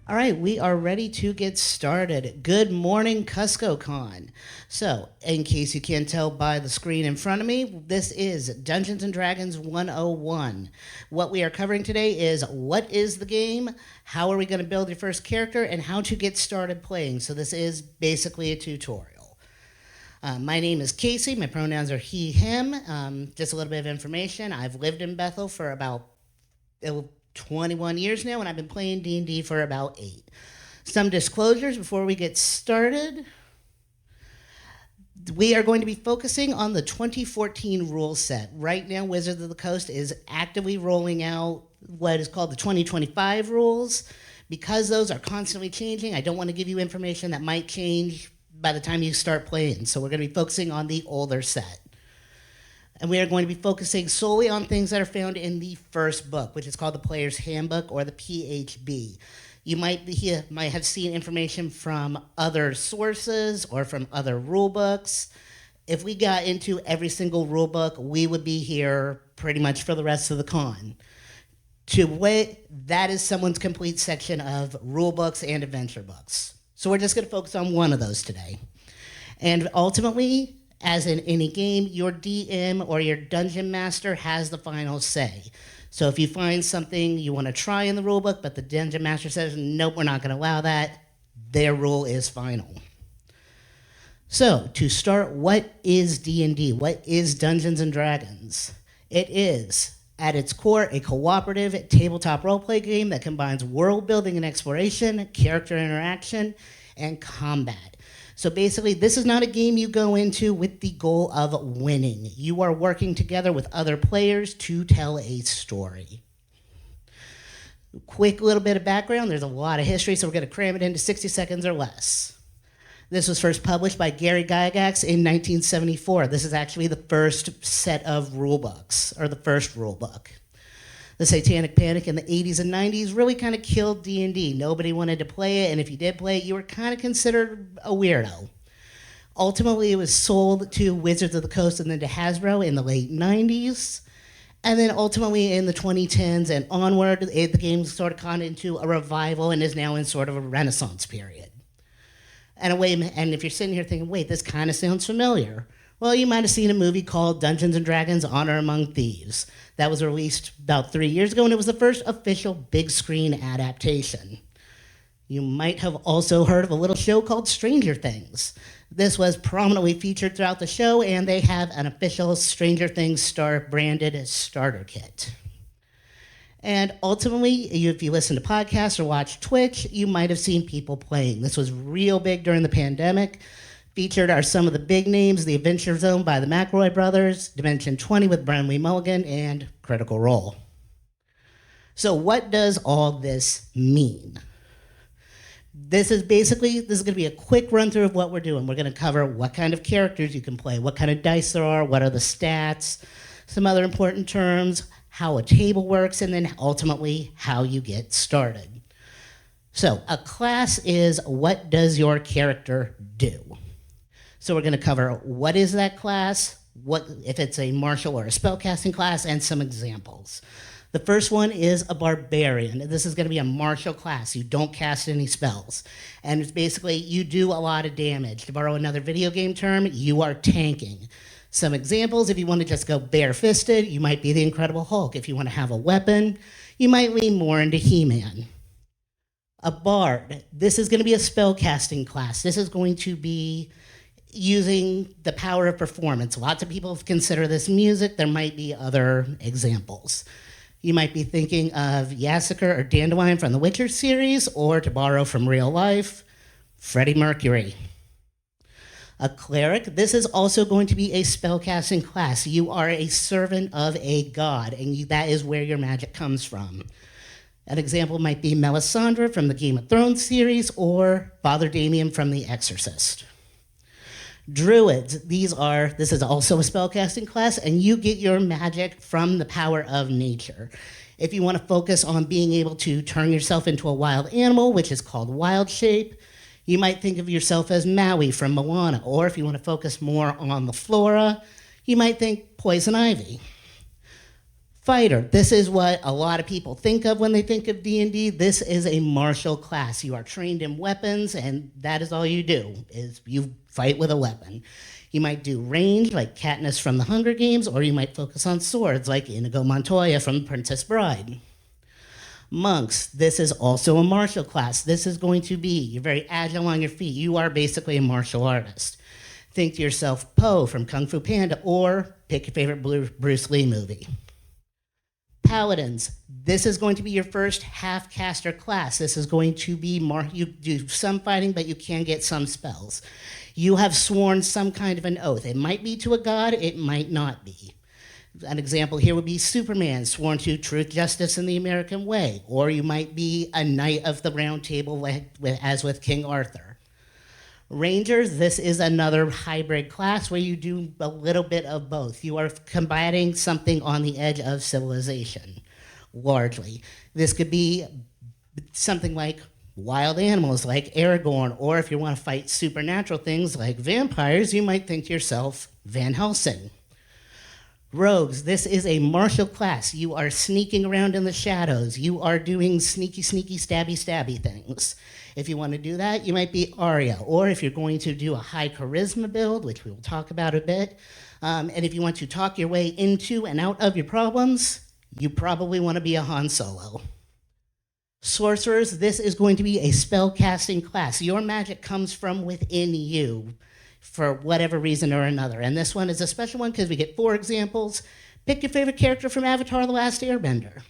All right, we are ready to get started. Good morning, CuscoCon. So, in case you can't tell by the screen in front of me, this is Dungeons and Dragons 101. What we are covering today is what is the game, how are we going to build your first character, and how to get started playing. So, this is basically a tutorial. My name is Casey. My pronouns are he, him. Just a little bit of information. I've lived in Bethel for about 21 years now, and I've been playing D&D for about 8. Some disclosures before we get started. We are going to be focusing on the 2014 rule set. Right now, Wizards of the Coast is actively rolling out what is called the 2025 rules. Because those are constantly changing, I don't want to give you information that might change by the time you start playing. So we're going to be focusing on the older set. And we are going to be focusing solely on things that are found in the first book, which is called the Player's Handbook, or the PHB. You might have seen information from other sources or from other rule books. If we got into every single rule book, we would be here pretty much for the rest of the con. That is someone's complete section of rule books and adventure books. So we're just going to focus on one of those today. And ultimately, as in any game, your DM or your dungeon master has the final say. So if you find something you want to try in the rulebook, but the dungeon master says, nope, we're not going to allow that, their rule is final. So to start, what is D&D? What is Dungeons and Dragons? It is, at its core, a cooperative tabletop roleplay game that combines world building and exploration, character interaction, and combat. So basically, this is not a game you go into with the goal of winning. You are working together with other players to tell a story. Quick little bit of background. There's a lot of history, so we're going to cram it into 60 seconds or less. This was first published by Gary Gygax in 1974. This is actually the first set of rule books, or the first rule book. The Satanic Panic in the 80s and 90s really kind of killed D&D. Nobody wanted to play it, and if you did play it, you were kind of considered a weirdo. Ultimately, it was sold to Wizards of the Coast and then to Hasbro in the late 90s. And then ultimately in the 2010s and onward, the game sort of got into a revival and is now in sort of a renaissance period. And if you're sitting here thinking, wait, this kind of sounds familiar. Well, you might have seen a movie called Dungeons and Dragons: Honor Among Thieves. That was released about 3 years ago, and it was the first official big screen adaptation. You might have also heard of a little show called Stranger Things. This was prominently featured throughout the show, and they have an official Stranger Things branded starter kit. And ultimately, if you listen to podcasts or watch Twitch, you might have seen people playing. This was real big during the pandemic. Featured are some of the big names: The Adventure Zone by the McElroy Brothers, Dimension 20 with Brian Lee Mulligan, and Critical Role. So what does all this mean? This is going to be a quick run through of what we're doing. We're going to cover what kind of characters you can play, what kind of dice there are, what are the stats, some other important terms, how a table works, and then ultimately how you get started. So a class is, what does your character do? So we're going to cover what is that class, what if it's a martial or a spellcasting class, and some examples. The first one is a barbarian. This is going to be a martial class. You don't cast any spells. And it's basically, you do a lot of damage. To borrow another video game term, you are tanking. Some examples: if you want to just go bare-fisted, you might be the Incredible Hulk. If you want to have a weapon, you might lean more into He-Man. A bard. This is going to be a spellcasting class. This is going to be using the power of performance. Lots of people consider this music. There might be other examples. You might be thinking of Yasser or Dandelion from the Witcher series, or to borrow from real life, Freddie Mercury. A cleric. This is also going to be a spellcasting class. You are a servant of a god, and that is where your magic comes from. An example might be Melisandre from the Game of Thrones series, or Father Damien from The Exorcist. Druids, this is also a spellcasting class, and you get your magic from the power of nature. If you want to focus on being able to turn yourself into a wild animal, which is called wild shape, you might think of yourself as Maui from Moana, or if you want to focus more on the flora, you might think poison ivy. Fighter, this is what a lot of people think of when they think of D&D. This is a martial class. You are trained in weapons, and that is all you do, is you fight with a weapon. You might do range, like Katniss from the Hunger Games, or you might focus on swords, like Inigo Montoya from Princess Bride. Monks, this is also a martial class. This is going to be, you're very agile on your feet. You are basically a martial artist. Think to yourself, Poe from Kung Fu Panda, or pick your favorite Bruce Lee movie. Paladins, this is going to be your first half-caster class. This is going to be more, you do some fighting, but you can get some spells. You have sworn some kind of an oath. It might be to a god, it might not be. An example here would be Superman, sworn to truth, justice, and the American way. Or you might be a knight of the round table, as with King Arthur. Rangers, this is another hybrid class where you do a little bit of both. You are combating something on the edge of civilization, largely. This could be something like wild animals like Aragorn, or if you want to fight supernatural things like vampires, you might think to yourself, Van Helsing. Rogues, this is a martial class. You are sneaking around in the shadows. You are doing sneaky, stabby things. If you want to do that, you might be Arya. Or if you're going to do a high charisma build, which we will talk about a bit, and if you want to talk your way into and out of your problems, you probably want to be a Han Solo. Sorcerers, this is going to be a spell casting class. Your magic comes from within you, for whatever reason or another. And this one is a special one because we get 4 examples. Pick your favorite character from Avatar: The Last Airbender.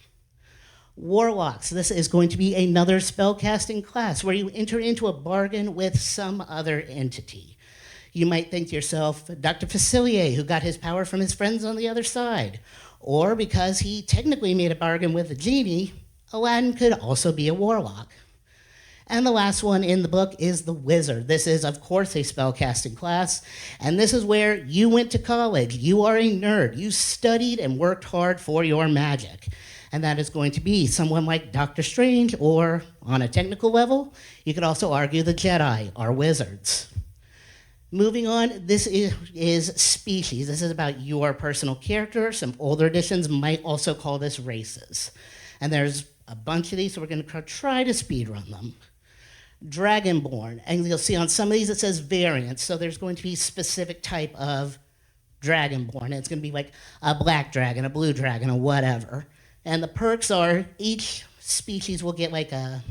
Warlocks, this is going to be another spellcasting class where you enter into a bargain with some other entity. You might think to yourself, Dr. Facilier, who got his power from his friends on the other side. Or because he technically made a bargain with a genie, Aladdin could also be a warlock. And the last one in the book is the Wizard. This is, of course, a spellcasting class, and this is where you went to college. You are a nerd. You studied and worked hard for your magic. And that is going to be someone like Doctor Strange, or, on a technical level, you could also argue the Jedi are wizards. Moving on, this is species. This is about your personal character. Some older editions might also call this races. And there's a bunch of these, so we're going to try to speedrun them. Dragonborn, and you'll see on some of these it says variants, so there's going to be specific type of Dragonborn. It's going to be like a black dragon, a blue dragon, or whatever. And the perks are each species will get like a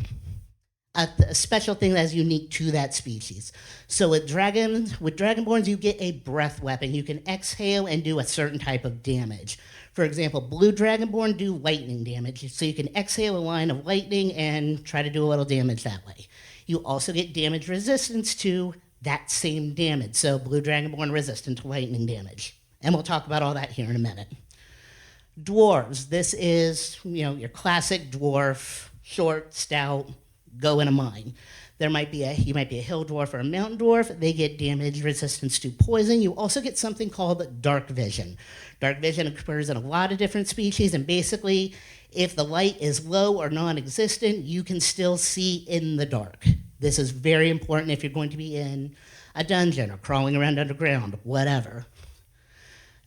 special thing that's unique to that species. So with Dragonborns, you get a breath weapon. You can exhale and do a certain type of damage. For example, blue Dragonborn do lightning damage, so you can exhale a line of lightning and try to do a little damage that way. You also get damage resistance to that same damage, so blue Dragonborn resistant to lightning damage. And we'll talk about all that here in a minute. Dwarves, this is, your classic dwarf, short, stout, go in a mine. You might be a hill dwarf or a mountain dwarf. They get damage resistance to poison. You also get something called dark vision. Dark vision occurs in a lot of different species, and basically, if the light is low or non-existent, you can still see in the dark. This is very important if you're going to be in a dungeon or crawling around underground, whatever.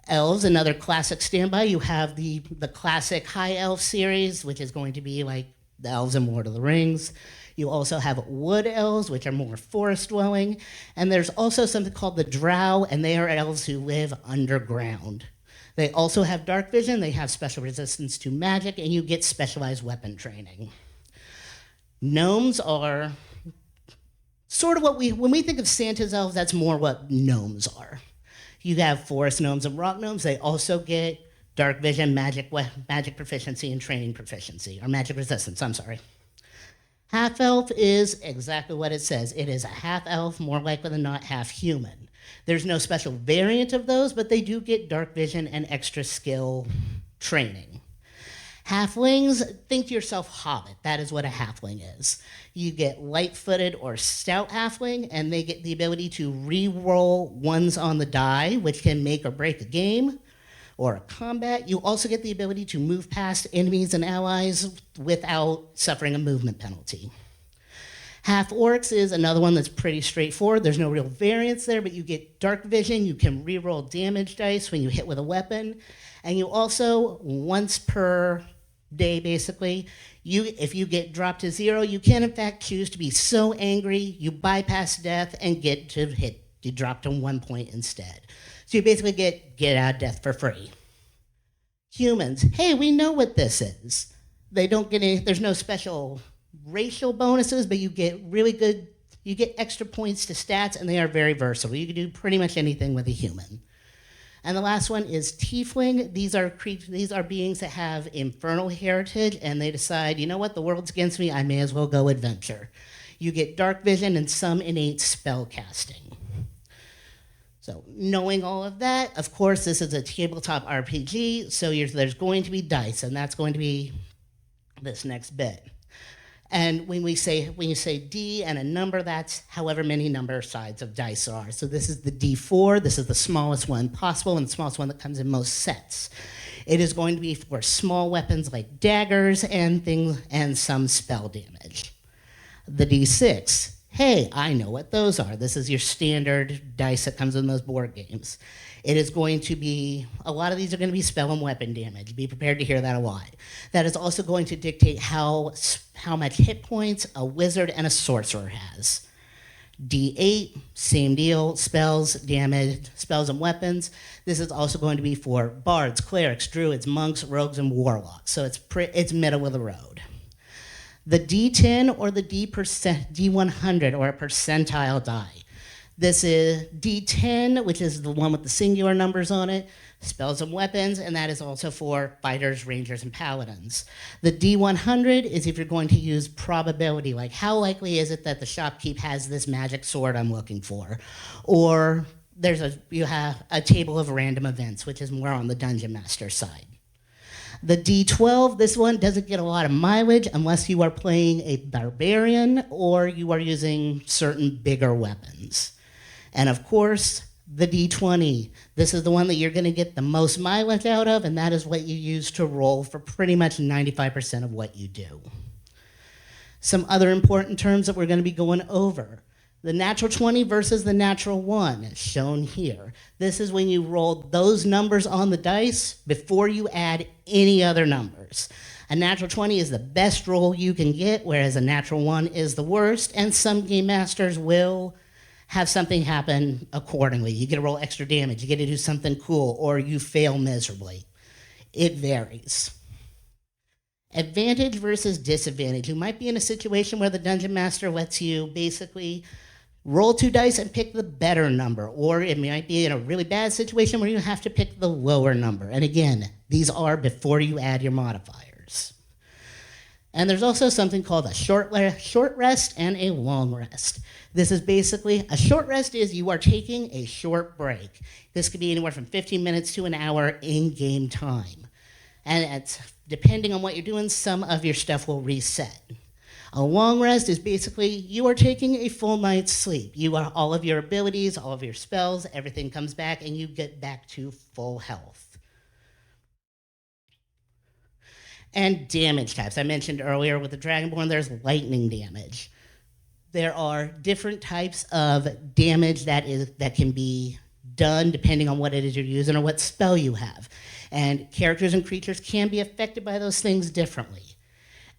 Elves, another classic standby. You have the classic High Elf series, which is going to be like the elves in Lord of the Rings. You also have wood elves, which are more forest dwelling. And there's also something called the drow, and they are elves who live underground. They also have dark vision, they have special resistance to magic, and you get specialized weapon training. Gnomes are sort of when we think of Santa's elves, that's more what gnomes are. You have forest gnomes and rock gnomes. They also get dark vision, magic proficiency, and training proficiency, or magic resistance, I'm sorry. Half-elf is exactly what it says. It is a half-elf, more likely than not half-human. There's no special variant of those, but they do get dark vision and extra skill training. Halflings, think to yourself hobbit. That is what a halfling is. You get light-footed or stout halfling, and they get the ability to re-roll ones on the die, which can make or break a game or a combat. You also get the ability to move past enemies and allies without suffering a movement penalty. Half orcs is another one that's pretty straightforward. There's no real variance there, but you get dark vision. You can reroll damage dice when you hit with a weapon. And you also, once per day basically, if you get dropped to 0, you can in fact choose to be so angry, you bypass death and get to hit, you drop to 1 point instead. So you basically get out of death for free. Humans, hey, we know what this is. They don't get any, there's no special racial bonuses, but you get really good, you get extra points to stats, and they are very versatile. You can do pretty much anything with a human. And the last one is tiefling. These are beings that have infernal heritage, and they decide, you know what, the world's against me, I may as well go adventure. You get dark vision and some innate spell casting. So knowing all of that, of course, this is a tabletop RPG, so there's going to be dice, and that's going to be this next bit. And when you say D and a number, that's however many number sides of dice there are. So this is the D4, this is the smallest one possible, and the smallest one that comes in most sets. It is going to be for small weapons like daggers and things, and some spell damage. The D6, hey, I know what those are. This is your standard dice that comes in those board games. It is going to be, a lot of these are going to be spell and weapon damage. Be prepared to hear that a lot. That is also going to dictate how much hit points a wizard and a sorcerer has. D8, same deal, spells, damage, spells and weapons. This is also going to be for bards, clerics, druids, monks, rogues, and warlocks. So it's middle of the road. The D10 or the D100 or a percentile die. This is D10, which is the one with the singular numbers on it, spells and weapons, and that is also for fighters, rangers, and paladins. The D100 is if you're going to use probability, like how likely is it that the shopkeep has this magic sword I'm looking for? Or you have a table of random events, which is more on the Dungeon Master side. The D12, this one doesn't get a lot of mileage unless you are playing a barbarian or you are using certain bigger weapons. And of course, the D20. This is the one that you're going to get the most mileage out of, and that is what you use to roll for pretty much 95% of what you do. Some other important terms that we're going to be going over. The natural 20 versus the natural 1, shown here. This is when you roll those numbers on the dice before you add any other numbers. A natural 20 is the best roll you can get, whereas a natural 1 is the worst, and some game masters will have something happen accordingly. You get to roll extra damage, you get to do something cool, or you fail miserably. It varies. Advantage versus disadvantage. You might be in a situation where the Dungeon Master lets you basically roll 2 dice and pick the better number, or it might be in a really bad situation where you have to pick the lower number. And again, these are before you add your modifiers. And there's also something called a short rest and a long rest. This is basically, a short rest is you are taking a short break. This could be anywhere from 15 minutes to an hour in game time. And it's, depending on what you're doing, some of your stuff will reset. A long rest is basically you are taking a full night's sleep. All of your abilities, all of your spells, everything comes back and you get back to full health. And damage types. I mentioned earlier with the Dragonborn, there's lightning damage. There are different types of damage that can be done depending on what it is you're using or what spell you have. And characters and creatures can be affected by those things differently.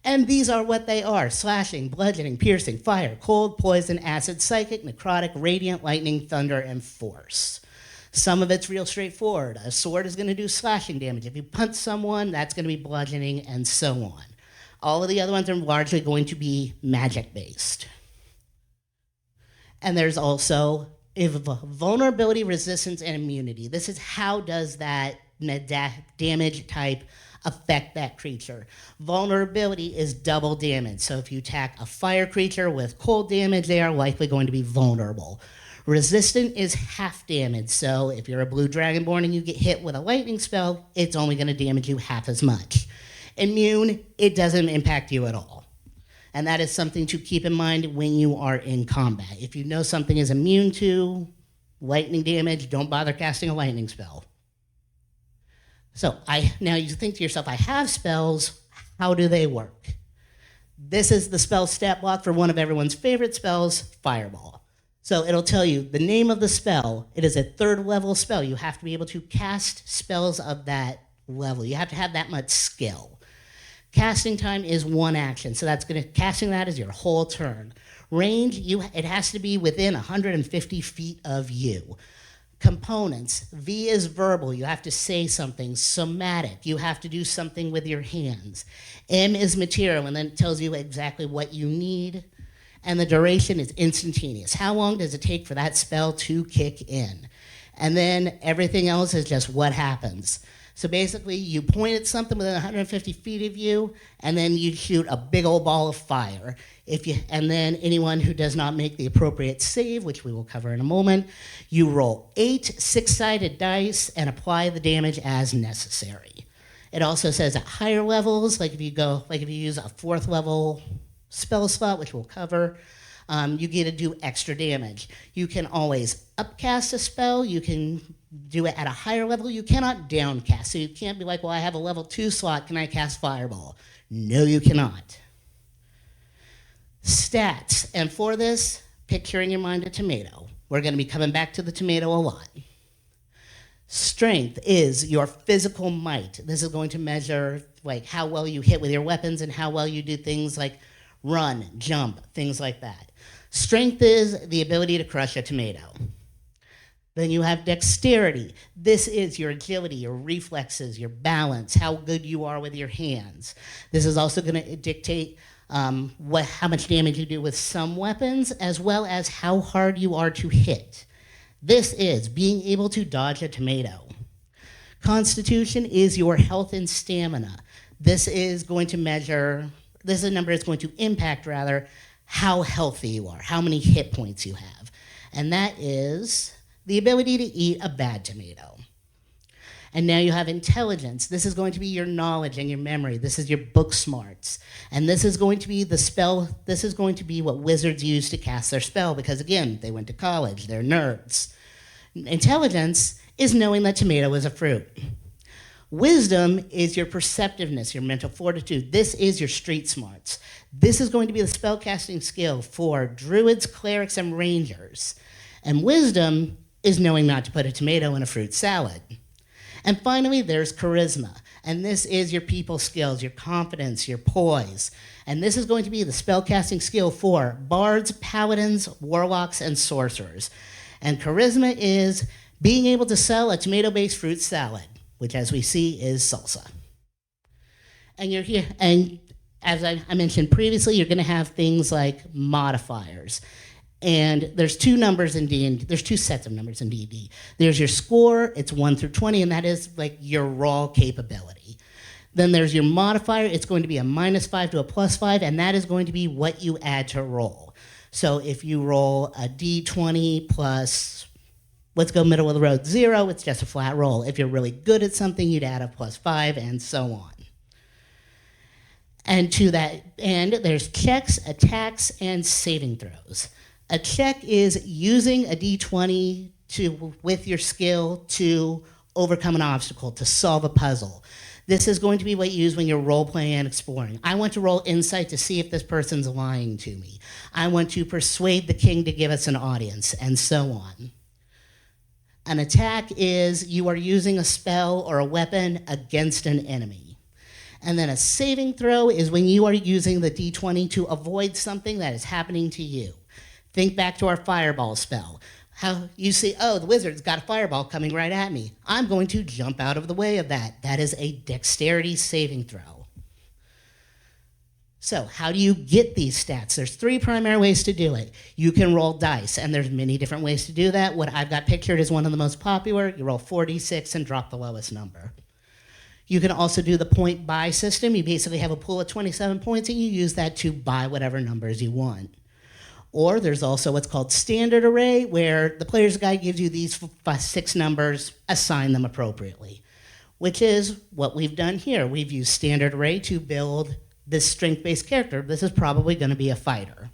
And these are what they are: slashing, bludgeoning, piercing, fire, cold, poison, acid, psychic, necrotic, radiant, lightning, thunder, and force. Some of it's real straightforward. A sword is going to do slashing damage. If you punch someone, that's going to be bludgeoning, and so on. All of the other ones are largely going to be magic-based. And there's also vulnerability, resistance, and immunity. This is how does that damage type affect that creature. Vulnerability is double damage. So if you attack a fire creature with cold damage, they are likely going to be vulnerable. Resistant is half damage. So if you're a blue dragonborn and you get hit with a lightning spell, it's only going to damage you half as much. Immune, it doesn't impact you at all. And that is something to keep in mind when you are in combat. If you know something is immune to lightning damage, don't bother casting a lightning spell. So now you think to yourself, I have spells, how do they work? This is the spell stat block for one of everyone's favorite spells, Fireball. So it'll tell you the name of the spell. It is a 3rd level spell. You have to be able to cast spells of that level. You have to have that much skill. Casting time is 1 action, so casting that is your whole turn. Range, it has to be within 150 feet of you. Components, V is verbal, you have to say something. Somatic, you have to do something with your hands. M is material, and then it tells you exactly what you need. And the duration is instantaneous. How long does it take for that spell to kick in? And then everything else is just what happens. So basically, you point at something within 150 feet of you, and then you shoot a big old ball of fire. And then anyone who does not make the appropriate save, which we will cover in a moment, you roll 8 6-sided dice and apply the damage as necessary. It also says at higher levels, like if you use a 4th level spell slot, which we'll cover, you get to do extra damage. You can always upcast a spell. You can do it at a higher level. You cannot downcast. So you can't be like, well, I have a level 2 slot. Can I cast Fireball? No, you cannot. Stats. And for this, picture in your mind a tomato. We're going to be coming back to the tomato a lot. Strength is your physical might. This is going to measure like how well you hit with your weapons and how well you do things like run, jump, things like that. Strength is the ability to crush a tomato. Then you have dexterity. This is your agility, your reflexes, your balance, how good you are with your hands. This is also going to dictate how much damage you do with some weapons, as well as how hard you are to hit. This is being able to dodge a tomato. Constitution is your health and stamina. This is a number that's going to impact, rather, how healthy you are, how many hit points you have. And that is the ability to eat a bad tomato. And now you have intelligence. This is going to be your knowledge and your memory. This is your book smarts. And this is going to be what wizards use to cast their spell, because again, they went to college, they're nerds. Intelligence is knowing that tomato is a fruit. Wisdom is your perceptiveness, your mental fortitude. This is your street smarts. This is going to be the spellcasting skill for druids, clerics, and rangers. And wisdom is knowing not to put a tomato in a fruit salad. And finally, there's charisma. And this is your people skills, your confidence, your poise. And this is going to be the spellcasting skill for bards, paladins, warlocks, and sorcerers. And charisma is being able to sell a tomato-based fruit salad, which, as we see, is salsa. And you're here, and as I mentioned previously, you're going to have things like modifiers. And there's 2 numbers in D&D. There's 2 sets of numbers in D&D. There's your score, it's 1 through 20, and that is like your raw capability. Then there's your modifier, it's going to be a -5 to a +5, and that is going to be what you add to roll. So if you roll a D20 plus, let's go middle of the road, 0, it's just a flat roll. If you're really good at something, you'd add a +5, and so on. And to that end, there's checks, attacks, and saving throws. A check is using a D20 with your skill to overcome an obstacle, to solve a puzzle. This is going to be what you use when you're role-playing and exploring. I want to roll insight to see if this person's lying to me. I want to persuade the king to give us an audience, and so on. An attack is you are using a spell or a weapon against an enemy. And then a saving throw is when you are using the D20 to avoid something that is happening to you. Think back to our fireball spell. How you see, oh, the wizard's got a fireball coming right at me. I'm going to jump out of the way of that. That is a dexterity saving throw. So how do you get these stats? There's 3 primary ways to do it. You can roll dice, and there's many different ways to do that. What I've got pictured is one of the most popular. You roll 4d6 and drop the lowest number. You can also do the point buy system. You basically have a pool of 27 points, and you use that to buy whatever numbers you want. Or there's also what's called standard array, where the player's guide gives you these 6 numbers, assign them appropriately, which is what we've done here. We've used standard array to build this strength-based character. This is probably going to be a fighter.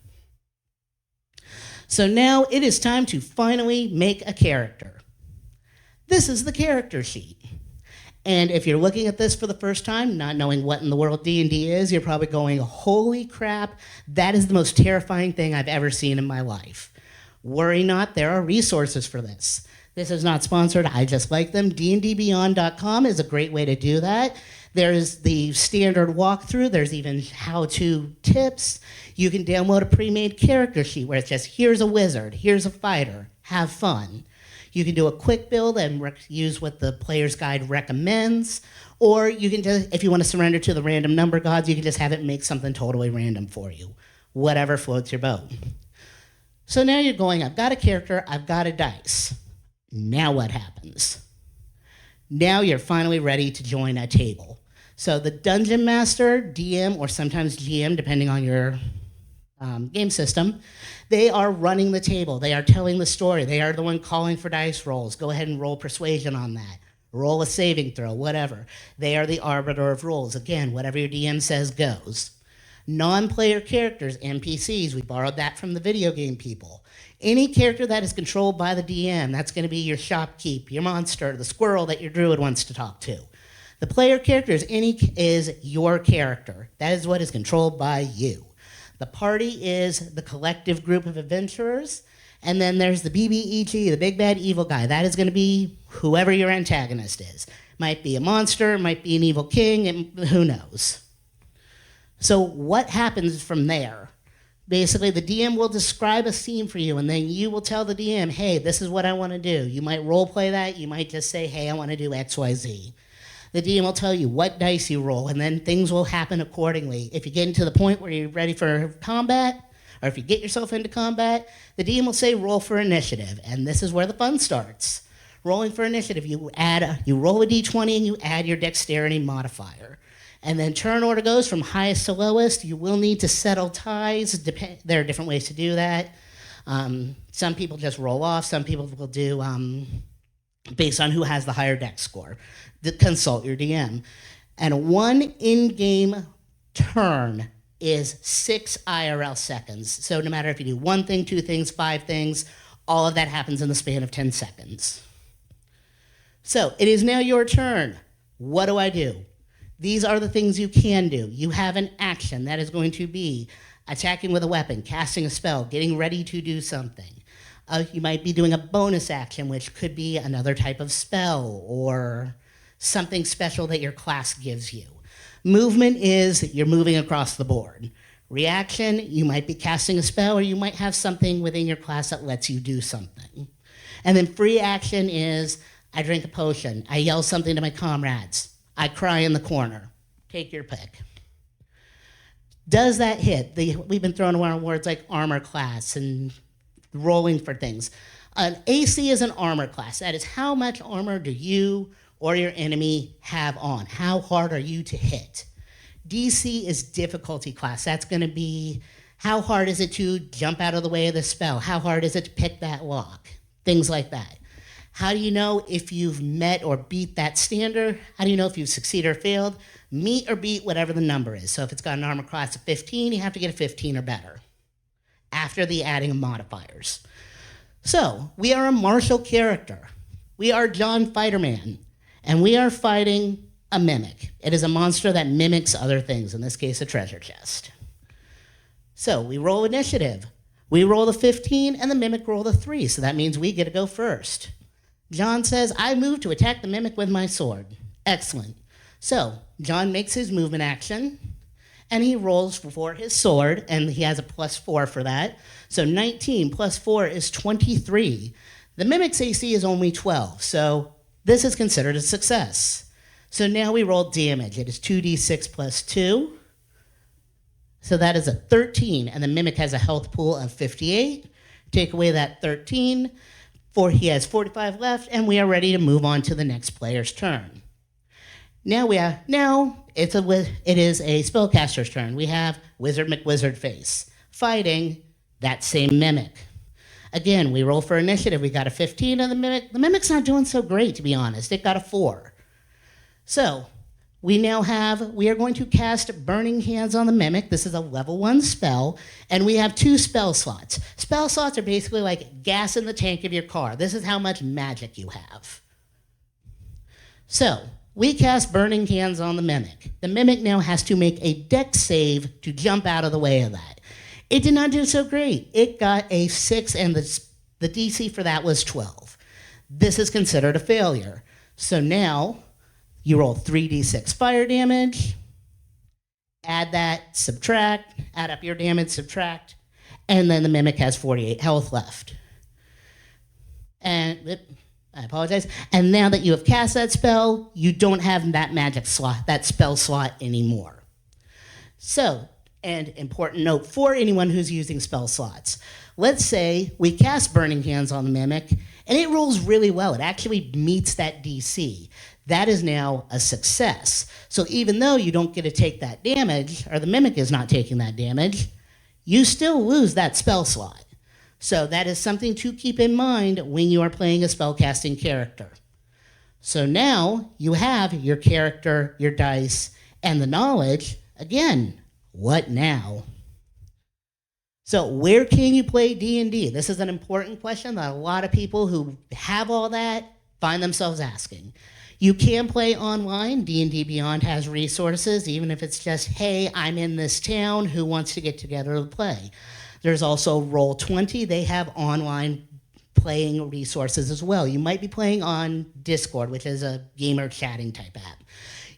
So now it is time to finally make a character. This is the character sheet. And if you're looking at this for the first time, not knowing what in the world D&D is, you're probably going, holy crap, that is the most terrifying thing I've ever seen in my life. Worry not, there are resources for this. This is not sponsored, I just like them. dndbeyond.com is a great way to do that. There's the standard walkthrough, there's even how-to tips. You can download a pre-made character sheet where it's just, here's a wizard, here's a fighter, have fun. You can do a quick build and use what the player's guide recommends, or you can just, if you want to surrender to the random number gods, you can just have it make something totally random for you. Whatever floats your boat. So now you're going, I've got a character, I've got a dice. Now what happens? Now you're finally ready to join a table. So the dungeon master, DM, or sometimes GM, depending on your game system, they are running the table. They are telling the story. They are the one calling for dice rolls. Go ahead and roll persuasion on that. Roll a saving throw, whatever. They are the arbiter of rules. Again, whatever your DM says goes. Non-player characters, NPCs, we borrowed that from the video game people. Any character that is controlled by the DM, that's going to be your shopkeep, your monster, the squirrel that your druid wants to talk to. The player character is your character. That is what is controlled by you. The party is the collective group of adventurers, and then there's the BBEG, the big bad evil guy. That is going to be whoever your antagonist is. Might be a monster, might be an evil king, and who knows. So what happens from there? Basically, the DM will describe a scene for you, and then you will tell the DM, hey, this is what I want to do. You might role play that. You might just say, hey, I want to do X, Y, Z. The DM will tell you what dice you roll, and then things will happen accordingly. If you get into the point where you're ready for combat, or if you get yourself into combat, the DM will say roll for initiative, and this is where the fun starts. Rolling for initiative, you roll a d20 and you add your dexterity modifier. And then turn order goes from highest to lowest. You will need to settle ties. There are different ways to do that. Some people just roll off. Some people will do based on who has the higher dex score. Consult your DM. And one in-game turn is 6 IRL seconds. So no matter if you do one thing, two things, five things, all of that happens in the span of 10 seconds. So it is now your turn. What do I do? These are the things you can do. You have an action that is going to be attacking with a weapon, casting a spell, getting ready to do something. You might be doing a bonus action, which could be another type of spell or something special that your class gives you. Movement is you're moving across the board. Reaction, you might be casting a spell, or you might have something within your class that lets you do something. And then free action is I drink a potion, I yell something to my comrades, I cry in the corner. Take your pick. Does that hit? We've been throwing around words like armor class and rolling for things. An AC is an armor class. That is how much armor do you or your enemy have on? How hard are you to hit? DC is difficulty class. That's going to be how hard is it to jump out of the way of the spell? How hard is it to pick that lock? Things like that. How do you know if you've met or beat that standard? How do you know if you've succeeded or failed? Meet or beat whatever the number is. So if it's got an armor class of 15, you have to get a 15 or better after the adding of modifiers. So we are a martial character. We are John Fighterman, and we are fighting a mimic. It is a monster that mimics other things, in this case, a treasure chest. So we roll initiative. We roll the 15, and the mimic roll the 3, so that means we get to go first. John says, I move to attack the mimic with my sword. Excellent. So John makes his movement action, and he rolls for his sword, and he has a +4 for that. So 19 plus 4 is 23. The mimic's AC is only 12, so this is considered a success. So now we roll damage. It is 2d6 plus 2. So that is a 13, and the mimic has a health pool of 58. Take away that 13. He has 45 left, and we are ready to move on to the next player's turn. Now it is a spellcaster's turn. We have Wizard McWizardface fighting that same mimic. Again, we roll for initiative. We got a 15, and the mimic's not doing so great, to be honest. It got a 4. So we are going to cast Burning Hands on the mimic. This is a level 1 spell, and we have 2 spell slots. Spell slots are basically like gas in the tank of your car. This is how much magic you have. So We cast Burning Hands on the Mimic. The Mimic now has to make a dex save to jump out of the way of that. It did not do so great. It got a 6, and the DC for that was 12. This is considered a failure. So now you roll 3d6 fire damage, add that, subtract, add up your damage, subtract, and then the Mimic has 48 health left. And I apologize. And now that you have cast that spell, you don't have that magic slot, that spell slot anymore. So, and important note for anyone who's using spell slots. Let's say we cast Burning Hands on the Mimic, and it rolls really well. It actually meets that DC. That is now a success. So even though you don't get to take that damage, or the Mimic is not taking that damage, you still lose that spell slot. So that is something to keep in mind when you are playing a spellcasting character. So now you have your character, your dice, and the knowledge. Again, what now? So where can you play D&D? This is an important question that a lot of people who have all that find themselves asking. You can play online. D&D Beyond has resources, even if it's just, hey, I'm in this town, who wants to get together to play? There's also Roll20. They have online playing resources as well. You might be playing on Discord, which is a gamer chatting type app.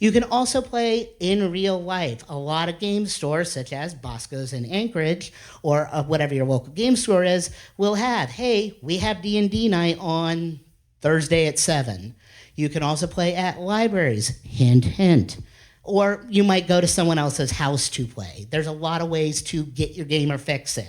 You can also play in real life. A lot of game stores, such as Bosco's in Anchorage, or whatever your local game store is, will have, hey, we have D&D night on Thursday at 7. You can also play at libraries, hint, hint. Or you might go to someone else's house to play. There's a lot of ways to get your gamer fix in.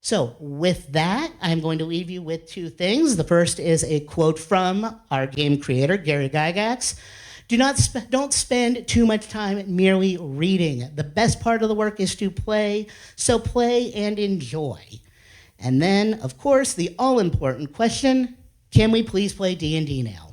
So with that, I'm going to leave you with 2 things. The first is a quote from our game creator, Gary Gygax. Don't spend too much time merely reading. The best part of the work is to play, so play and enjoy. And then, of course, the all-important question, can we please play D&D now?